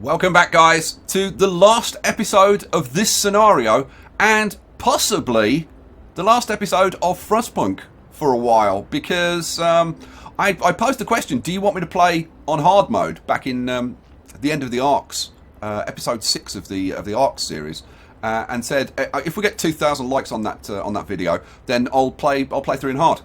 Welcome back, guys, to the last episode of this scenario and possibly the last episode of Frostpunk for a while, because I posed the question, do you want me to play on hard mode back in the end of the Arcs, episode 6 of the Arcs series, and said if we get 2,000 likes on that video, then I'll play through in hard.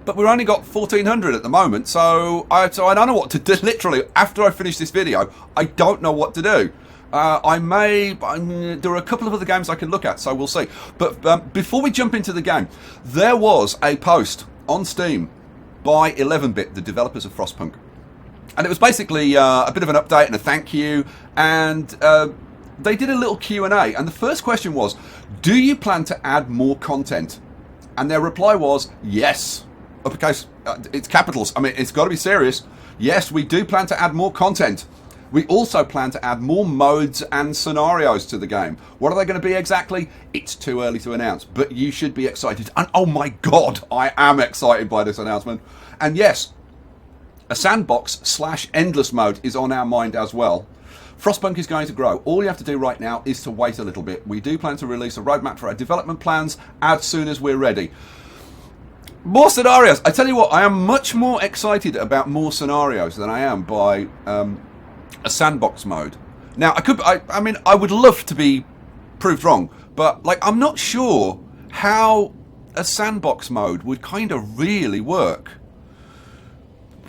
But we've only got 1,400 at the moment, so I don't know what to do. Literally, after I finish this video, I don't know what to do. There are a couple of other games I can look at, so we'll see. But before we jump into the game, there was a post on Steam by 11-bit, the developers of Frostpunk. And it was basically a bit of an update and a thank you, and they did a little Q&A. And the first question was, do you plan to add more content? And their reply was, yes. Uppercase, it's capitals. I mean, it's got to be serious. Yes, we do plan to add more content. We also plan to add more modes and scenarios to the game. What are they going to be exactly? It's too early to announce, but you should be excited. And oh my god, I am excited by this announcement. And yes, a sandbox/endless mode is on our mind as well. Frostpunk is going to grow. All you have to do right now is to wait a little bit. We do plan to release a roadmap for our development plans as soon as we're ready. More scenarios. I tell you what, I am much more excited about more scenarios than I am by a sandbox mode. Now, I would love to be proved wrong, but I'm not sure how a sandbox mode would kind of really work.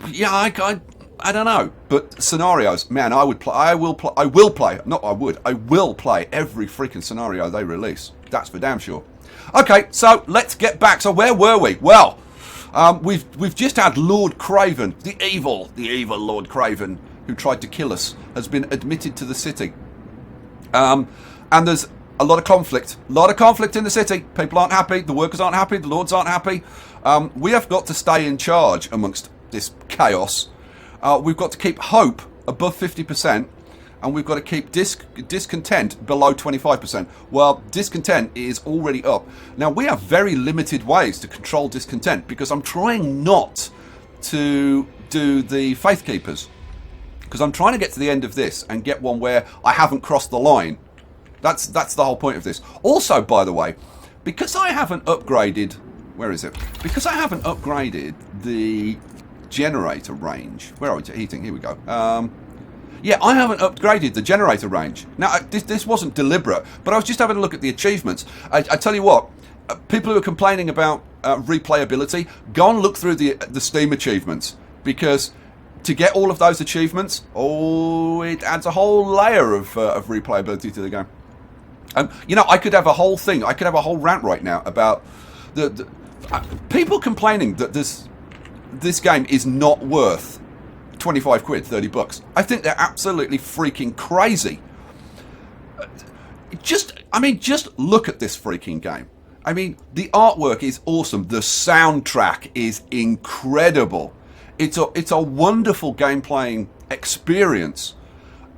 Yeah, I don't know. But scenarios, man, I will play every freaking scenario they release. That's for damn sure. Okay, so let's get back. So where were we? Well, we've just had Lord Craven, the evil Lord Craven, who tried to kill us, has been admitted to the city. And there's a lot of conflict. A lot of conflict in the city. People aren't happy. The workers aren't happy. The lords aren't happy. We have got to stay in charge amongst this chaos. We've got to keep hope above 50%. And we've got to keep discontent below 25%. Well, discontent is already up. Now, we have very limited ways to control discontent because I'm trying not to do the Faith Keepers. Because I'm trying to get to the end of this and get one where I haven't crossed the line. That's the whole point of this. Also, by the way, because I haven't upgraded... Where is it? Because I haven't upgraded the generator range. Where are we? Heating. Here we go. Yeah, I haven't upgraded the generator range. Now, this wasn't deliberate, but I was just having a look at the achievements. I tell you what, people who are complaining about replayability, go and look through the Steam achievements, because to get all of those achievements, it adds a whole layer of replayability to the game. I could have a whole thing, I could have a whole rant right now about the people complaining that this game is not worth 25 quid, 30 bucks. I think they're absolutely freaking crazy. Just look at this freaking game. I mean, the artwork is awesome. The soundtrack is incredible. It's a wonderful game playing experience.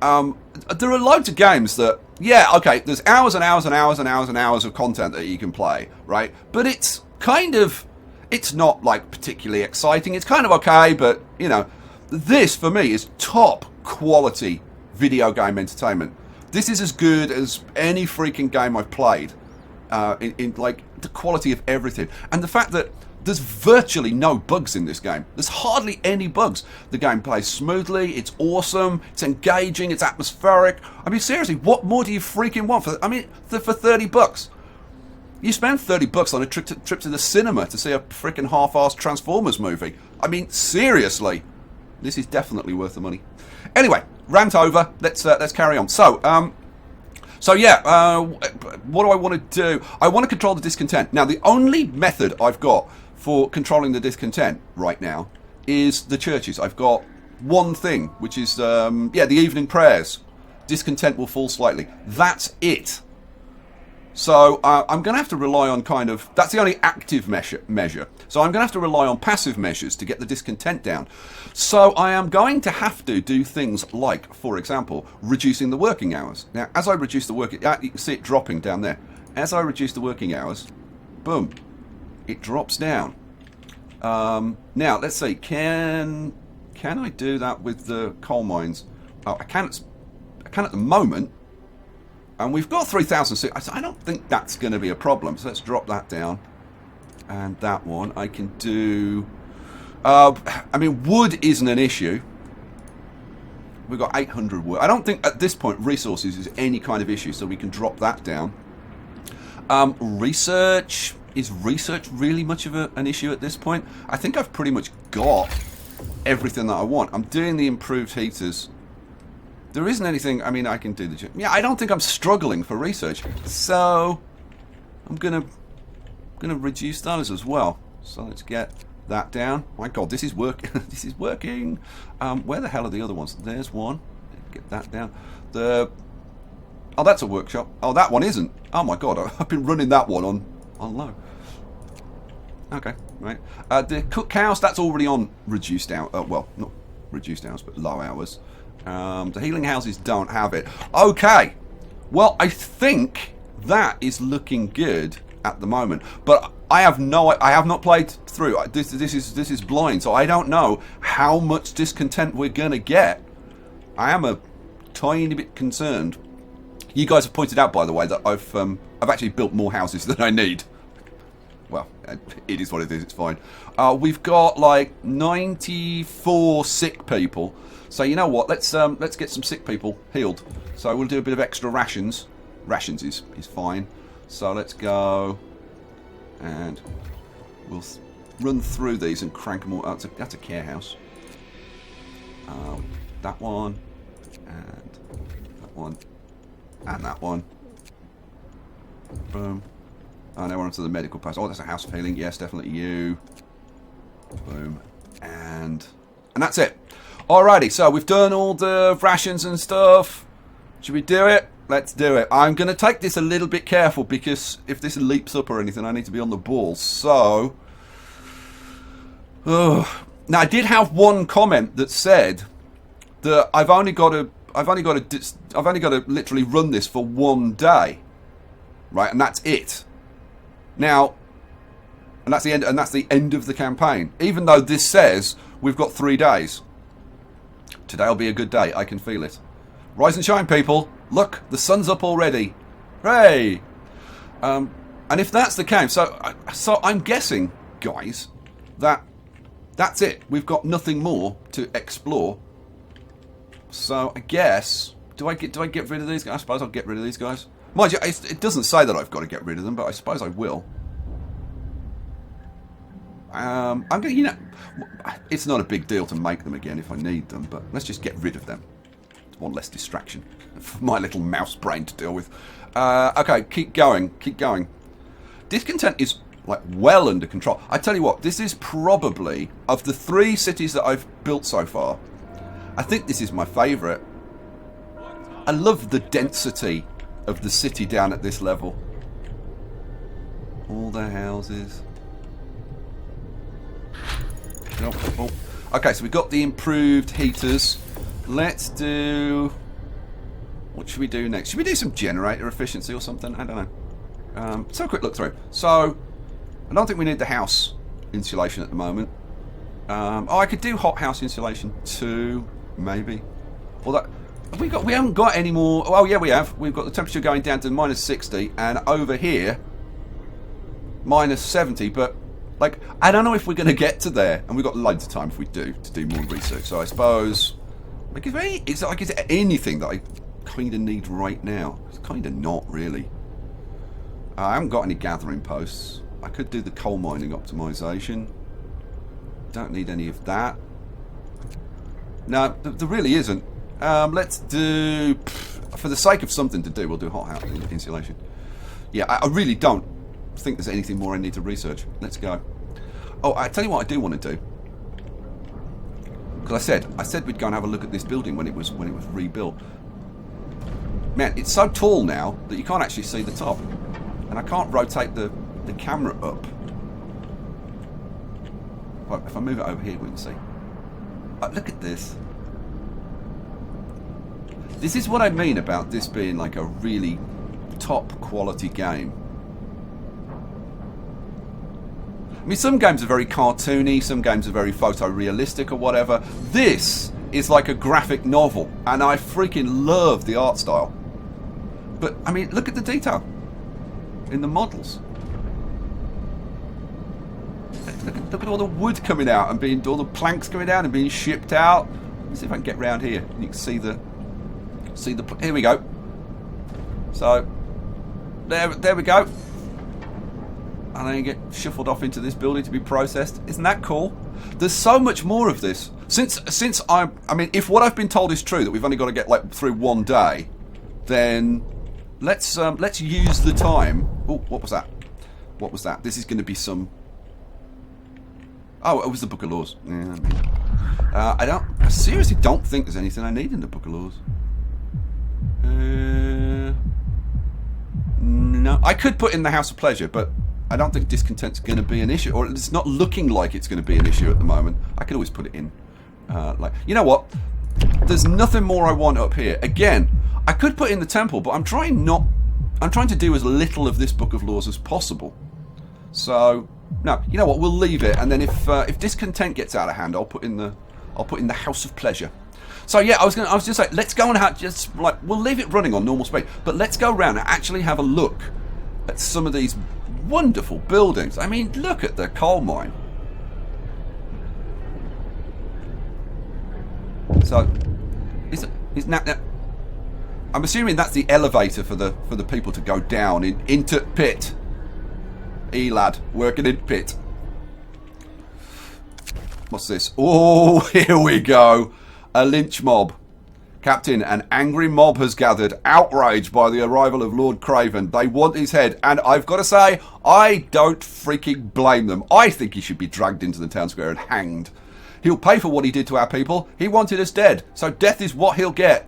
There are loads of games that, yeah, okay, there's hours and hours and hours and hours and hours of content that you can play, right? But it's not particularly exciting. It's kind of okay, but this, for me, is top quality video game entertainment. This is as good as any freaking game I've played in the quality of everything. And the fact that there's virtually no bugs in this game. There's hardly any bugs. The game plays smoothly, it's awesome, it's engaging, it's atmospheric. I mean, seriously, what more do you freaking want for 30 bucks? You spend 30 bucks on a trip to the cinema to see a freaking half-assed Transformers movie. I mean, seriously. This is definitely worth the money. Anyway, rant over. Let's carry on. So yeah, what do I want to do? I want to control the discontent. Now, the only method I've got for controlling the discontent right now is the churches. I've got one thing, which is the evening prayers. Discontent will fall slightly. That's it. So I'm going to have to rely on that's the only active measure. So I'm going to have to rely on passive measures to get the discontent down. So I am going to have to do things like, for example, reducing the working hours. Now, as I reduce the working... you can see it dropping down there. As I reduce the working hours, boom, it drops down. Now, let's see, can I do that with the coal mines? Oh, I can can at the moment. And we've got 3,000. I don't think that's going to be a problem. So let's drop that down. And that one I can do. I mean, wood isn't an issue. We've got 800 wood. I don't think at this point resources is any kind of issue, so we can drop that down. Research. Is research really much of an issue at this point? I think I've pretty much got everything that I want. I'm doing the improved heaters. There isn't anything. I mean, I can do the. Yeah, I don't think I'm struggling for research. So I'm gonna reduce those as well. So let's get that down. My God, this is working. This is working. Where the hell are the other ones? There's one. Get that down. Oh, that's a workshop. Oh, that one isn't. Oh my God, I've been running that one on low. Okay, right. The cookhouse, that's already on reduced hours. Well, not reduced hours, but low hours. The healing houses don't have it. Okay. Well, I think that is looking good at the moment. But I have not played through. This is blind, so I don't know how much discontent we're gonna get. I am a tiny bit concerned. You guys have pointed out, by the way, that I've actually built more houses than I need. Well, it is what it is. It's fine. We've got like 94 sick people. So you know what? Let's get some sick people healed. So we'll do a bit of extra rations. Rations is fine. So let's go, and we'll run through these and crank them all. That's a care house. That one, and that one, and that one. Boom. Oh, now we're onto the medical post. Oh, that's a house of healing. Yes, definitely you. Boom. And that's it. Alrighty, so we've done all the rations and stuff. Should we do it? Let's do it. I'm going to take this a little bit careful because if this leaps up or anything, I need to be on the ball. So, now I did have one comment that said that I've only got to literally run this for one day, right? And that's it. Now, and that's the end. And that's the end of the campaign. Even though this says we've got 3 days. Today'll be a good day. I can feel it. Rise and shine, people. Look, the sun's up already. Hooray! And if that's the case, so I'm guessing, guys, that's it. We've got nothing more to explore. So I guess, do I get rid of these guys? I suppose I'll get rid of these guys. Mind you, it doesn't say that I've got to get rid of them, but I suppose I will. I'm gonna, it's not a big deal to make them again if I need them, but let's just get rid of them. It's one less distraction for my little mouse brain to deal with. Okay, keep going. Discontent is like well under control. I tell you what, this is probably, of the 3 cities that I've built so far, I think this is my favourite. I love the density of the city down at this level. All the houses. Oh. Okay, so we've got the improved heaters. Let's do... What should we do next? Should we do some generator efficiency or something? I don't know. Let's have a quick look through. So, I don't think we need the house insulation at the moment. Oh, I could do hot house insulation too, maybe. Although, we haven't got any more... Oh, yeah, we have. We've got the temperature going down to -60, and over here, -70, but... Like, I don't know if we're going to get to there, and we've got loads of time if we do, to do more research. So I suppose, like, is there anything that I kind of need right now? It's kind of not, really. I haven't got any gathering posts. I could do the coal mining optimization. Don't need any of that. No, there really isn't. Let's do, for the sake of something to do, we'll do hot house insulation. Yeah, I really don't think there's anything more I need to research. Let's go. Oh, I tell you what I do want to do. Because I said we'd go and have a look at this building when it was rebuilt. Man, it's so tall now that you can't actually see the top. And I can't rotate the camera up. Right, if I move it over here we can see. Look at this. This is what I mean about this being like a really top quality game. I mean, some games are very cartoony, some games are very photorealistic or whatever. This is like a graphic novel, and I freaking love the art style. But I mean, look at the detail in the models. Look at all the wood coming out and all the planks coming down and being shipped out. Let's see if I can get round here. You can see the. Here we go. So there we go. And then you get shuffled off into this building to be processed. Isn't that cool? There's so much more of this. Since I mean, if what I've been told is true, that we've only got to get like through one day, then let's use the time. Oh, what was that? What was that? This is going to be some. Oh, it was the Book of Laws. Yeah, I seriously don't think there's anything I need in the Book of Laws. No, I could put in the House of Pleasure, but I don't think discontent's going to be an issue, or it's not looking like it's going to be an issue at the moment. I could always put it in. Like, you know what? There's nothing more I want up here. Again, I could put in the temple, but I'm trying to do as little of this Book of Laws as possible. So, no, you know what? We'll leave it, and then if discontent gets out of hand, I'll put in the House of Pleasure. So yeah, I was just like, let's go and we'll leave it running on normal speed, but let's go around and actually have a look at some of these wonderful buildings. I mean, look at the coal mine. So, is now I'm assuming that's the elevator for the people to go down into pit. Lad, working in pit. What's this? Oh, here we go. A lynch mob. Captain, an angry mob has gathered, outraged by the arrival of Lord Craven. They want his head, and I've got to say, I don't freaking blame them. I think he should be dragged into the town square and hanged. He'll pay for what he did to our people. He wanted us dead, so death is what he'll get.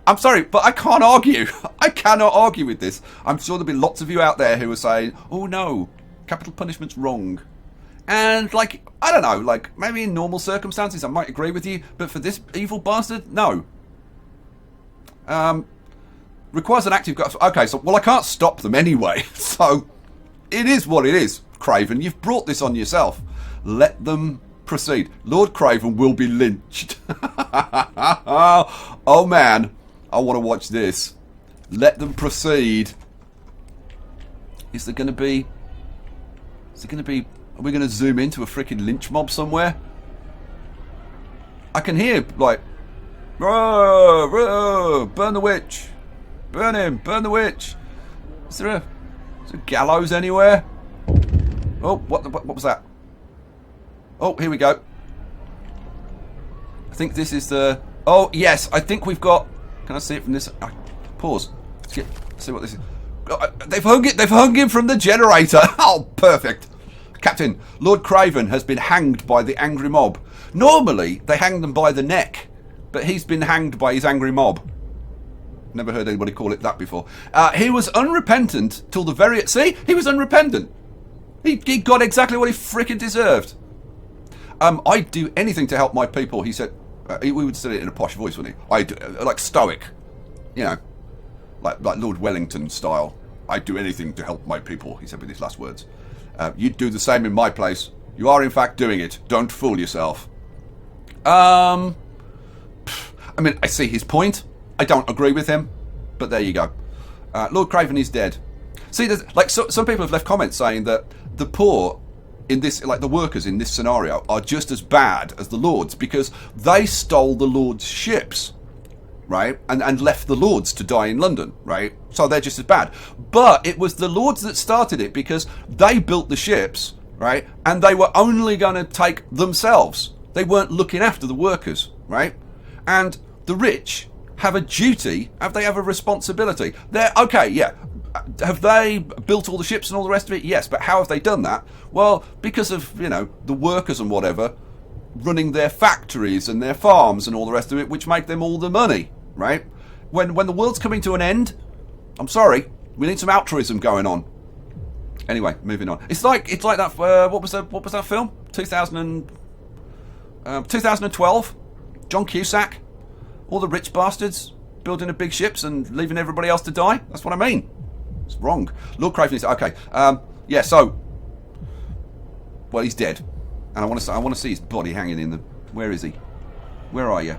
I'm sorry, but I can't argue. I cannot argue with this. I'm sure there'll be lots of you out there who are saying, oh no, capital punishment's wrong. And, like, I don't know, like, maybe in normal circumstances I might agree with you, but for this evil bastard, no. Requires an active... Okay, so, well, I can't stop them anyway, so it is what it is, Craven. You've brought this on yourself. Let them proceed. Lord Craven will be lynched. Oh, man, I want to watch this. Let them proceed. Is there going to be... Are we going to zoom into a freaking lynch mob somewhere? I can hear, like, "Roar, roar, burn the witch. Burn him, burn the witch." Is there a gallows anywhere? Oh, what was that? Oh, here we go. I think this is the... Oh, yes, I think we've got... Can I see it from this? Pause. Let's see what this is. Oh, they've hung him from the generator. Oh, perfect. Captain, Lord Craven has been hanged by the angry mob. Normally, they hang them by the neck, but he's been hanged by his angry mob. Never heard anybody call it that before. He was unrepentant till the very... See? He was unrepentant. He got exactly what he frickin' deserved. I'd do anything to help my people, he said. We would say it in a posh voice, wouldn't he? Like stoic. You know, like Lord Wellington style. I'd do anything to help my people, he said with his last words. You'd do the same in my place. You are in fact doing it. Don't fool yourself. I mean, I see his point. I don't agree with him, but there you go. Lord Craven is dead. See, like some people have left comments saying that the poor in this, like the workers in this scenario, are just as bad as the lords because they stole the lords' ships, right, and left the lords to die in London, right? So they're just as bad. But it was the lords that started it because they built the ships, right, and they were only going to take themselves. They weren't looking after the workers, right? And the rich have a duty, they have a responsibility. They're, okay, yeah, have they built all the ships and all the rest of it? Yes, but how have they done that? Well, because of, you know, the workers and whatever running their factories and their farms and all the rest of it, which make them all the money, right? When the world's coming to an end, I'm sorry, we need some altruism going on. Anyway, moving on. It's like that. What was that film? 2012. John Cusack. All the rich bastards building the big ships and leaving everybody else to die. That's what I mean. It's wrong. Lord Craven is okay. Yeah. So, well, he's dead, and I want to see his body hanging in the. Where is he? Where are you?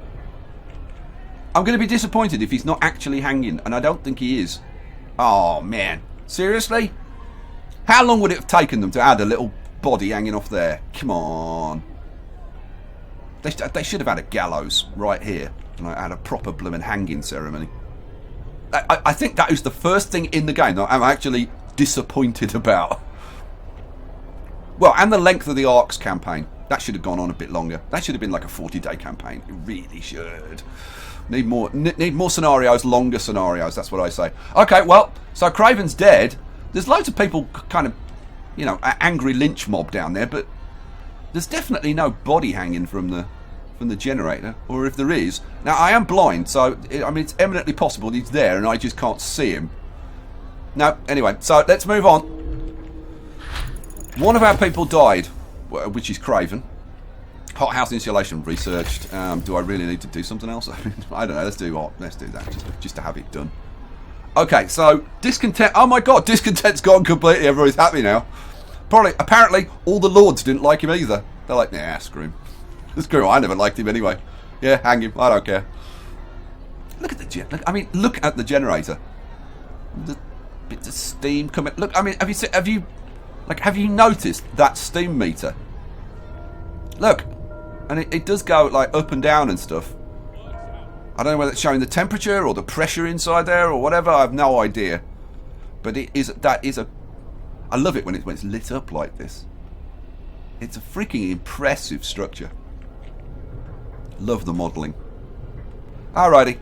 I'm going to be disappointed if he's not actually hanging, and I don't think he is. Oh, man. Seriously? How long would it have taken them to add a little body hanging off there? Come on. They should have had a gallows right here, and I had a proper blooming hanging ceremony. I think that is the first thing in the game that I'm actually disappointed about. Well, and the length of the Arcs campaign. That should have gone on a bit longer. That should have been like a 40-day campaign. It really should. Need more scenarios, longer scenarios. That's what I say. Okay, well, so Craven's dead. There's loads of people kind of, you know, angry lynch mob down there, but there's definitely no body hanging from the generator, or if there is. Now, I am blind, so, I mean, it's eminently possible he's there and I just can't see him. No, anyway, so let's move on. One of our people died, which is Craven. Hothouse insulation researched. Do I really need to do something else? I don't know. Let's do that just to have it done. Okay, so discontent. Oh my God, discontent's gone completely. Everybody's happy now. Apparently, all the lords didn't like him either. They're like, nah, screw him. Screw him. I never liked him anyway. Yeah, hang him. I don't care. Look at the look at the generator. The bits of steam coming. Look, I mean, have you noticed that steam meter? Look. And it does go like up and down and stuff. I don't know whether it's showing the temperature or the pressure inside there or whatever. I have no idea. But I love it when it's lit up like this. It's a freaking impressive structure. Love the modelling. Alrighty.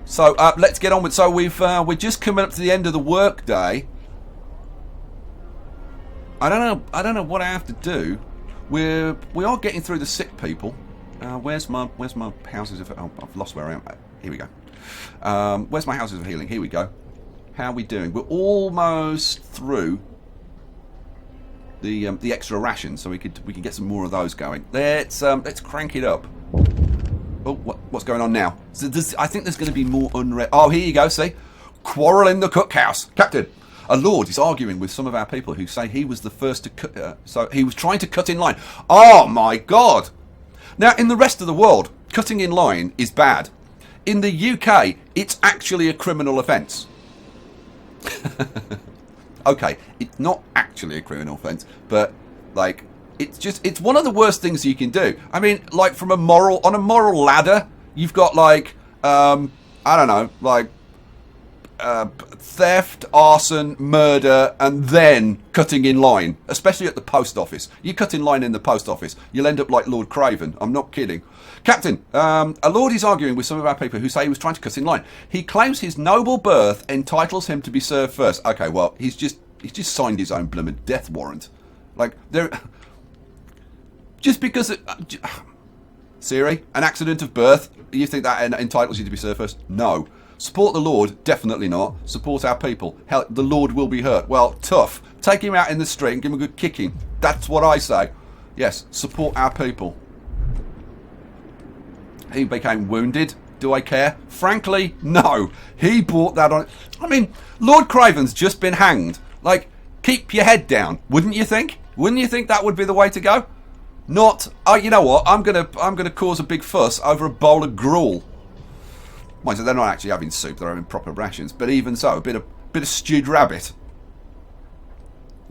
So let's get on with. So we're just coming up to the end of the work day. I don't know what I have to do. We are getting through the sick people. Where's my houses of... Oh, I've lost where I am. Here we go. Where's my houses of healing? Here we go. How are we doing? We're almost through the extra rations, so we can get some more of those going. Let's crank it up. Oh, what's going on now? So I think there's going to be more unrest. Oh, here you go. See, quarrel in the cookhouse, Captain. A lord is arguing with some of our people who say he was the first to cut. So he was trying to cut in line. Oh my God! Now, in the rest of the world, cutting in line is bad. In the UK, it's actually a criminal offence. Okay, it's not actually a criminal offence, but like it's one of the worst things you can do. I mean, like on a moral ladder, you've got like I don't know, like theft, arson, murder, and then cutting in line, especially at the post office. You cut in line in the post office, you'll end up like Lord Craven. I'm not kidding. Captain, a lord is arguing with some of our people who say he was trying to cut in line. He claims his noble birth entitles him to be served first. Okay, well, he's just signed his own blooming death warrant. Like, just because Siri, an accident of birth, you think that entitles you to be served first? No. Support the Lord? Definitely not. Support our people. Hell, the Lord will be hurt. Well, tough. Take him out in the street and give him a good kicking. That's what I say. Yes, support our people. He became wounded. Do I care? Frankly, no. He brought that on. I mean, Lord Craven's just been hanged. Like, keep your head down, wouldn't you think? Wouldn't you think that would be the way to go? Not, oh, you know what? I'm gonna cause a big fuss over a bowl of gruel. Mind you, they're not actually having soup; they're having proper rations. But even so, a bit of stewed rabbit.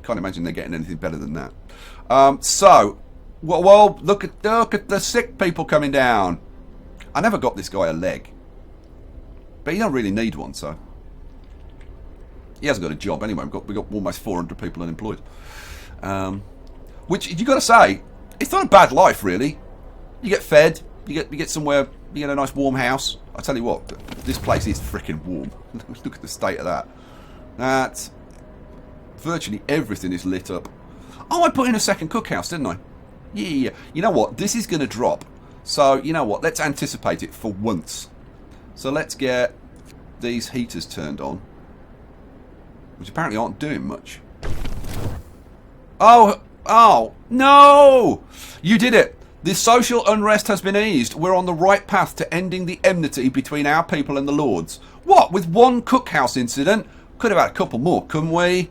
Can't imagine they're getting anything better than that. So, well, look at the sick people coming down. I never got this guy a leg, but you don't really need one, so he hasn't got a job anyway. We got almost 400 people unemployed, which you got to say, it's not a bad life really. You get fed, you get somewhere, you get a nice warm house. I tell you what, this place is freaking warm. Look at the state of that. That's virtually everything is lit up. Oh, I put in a second cookhouse, didn't I? Yeah. You know what? This is going to drop. So, you know what? Let's anticipate it for once. So let's get these heaters turned on, which apparently aren't doing much. Oh, no! You did it. The social unrest has been eased. We're on the right path to ending the enmity between our people and the Lords. What? With one cookhouse incident? Could have had a couple more, couldn't we?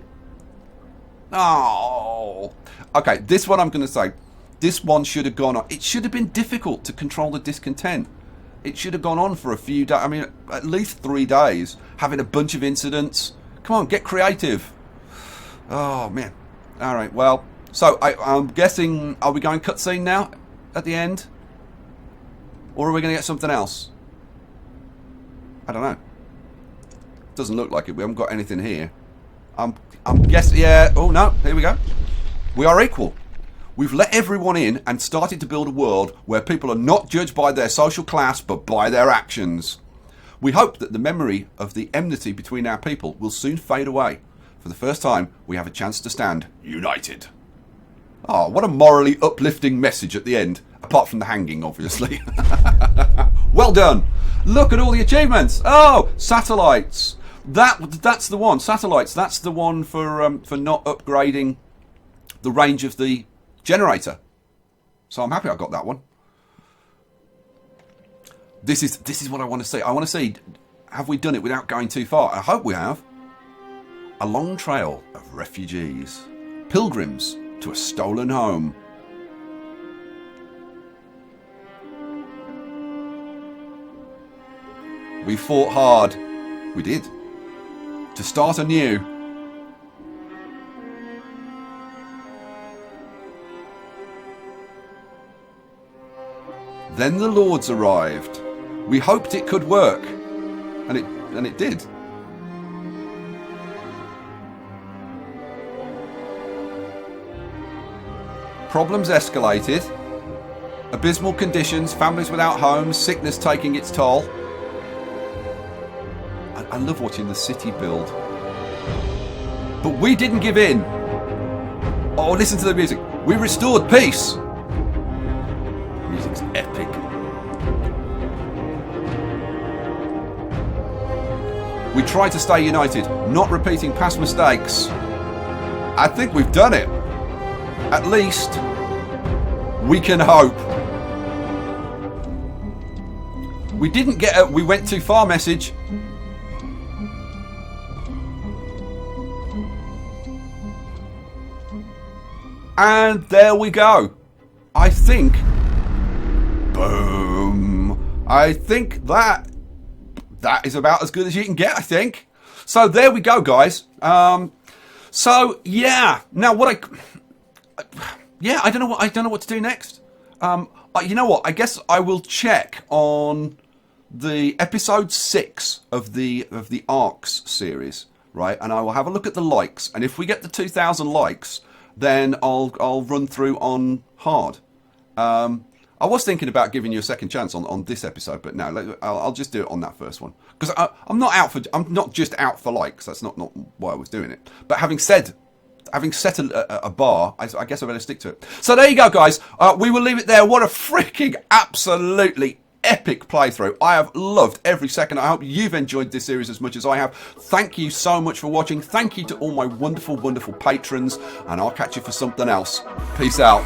Oh. Okay, this one I'm going to say. This one should have gone on. It should have been difficult to control the discontent. It should have gone on for a few days. I mean, at least 3 days, having a bunch of incidents. Come on, get creative. Oh, man. All right, well, so I'm guessing, are we going cutscene now at the end? Or are we going to get something else? I don't know. Doesn't look like it. We haven't got anything here. I'm guessing, yeah. Oh, no, here we go. We are equal. We've let everyone in and started to build a world where people are not judged by their social class, but by their actions. We hope that the memory of the enmity between our people will soon fade away. For the first time, we have a chance to stand united. Oh, what a morally uplifting message at the end. Apart from the hanging, obviously. Well done. Look at all the achievements. Oh, satellites. That's the one. Satellites. That's the one for not upgrading the range of the generator. So I'm happy I got that one. This is what I want to see. I want to see, have we done it without going too far? I hope we have. A long trail of refugees, pilgrims to a stolen home. We fought hard. We did. To start anew. Then the Lords arrived. We hoped it could work. And it did. Problems escalated. Abysmal conditions, families without homes, sickness taking its toll. I love watching the city build. But we didn't give in. Oh, listen to the music. We restored peace. Music's epic. We tried to stay united, not repeating past mistakes. I think we've done it. At least, we can hope. We didn't get a "we went too far" message. And there we go. I think, boom. I think that is about as good as you can get, I think. So there we go, guys. So yeah. Now I don't know what to do next. You know what? I guess I will check on the episode 6 of the Arcs series, right? And I will have a look at the likes, and if we get the 2,000 likes, then I'll run through on hard. I was thinking about giving you a second chance on this episode, but no, I'll just do it on that first one, because I'm not just out for likes. That's not why I was doing it. But having set a bar, I guess I better stick to it. So there you go, guys. We will leave it there. What a freaking absolutely epic playthrough. I have loved every second. I hope you've enjoyed this series as much as I have. Thank you so much for watching. Thank you to all my wonderful, wonderful patrons, and I'll catch you for something else. Peace out.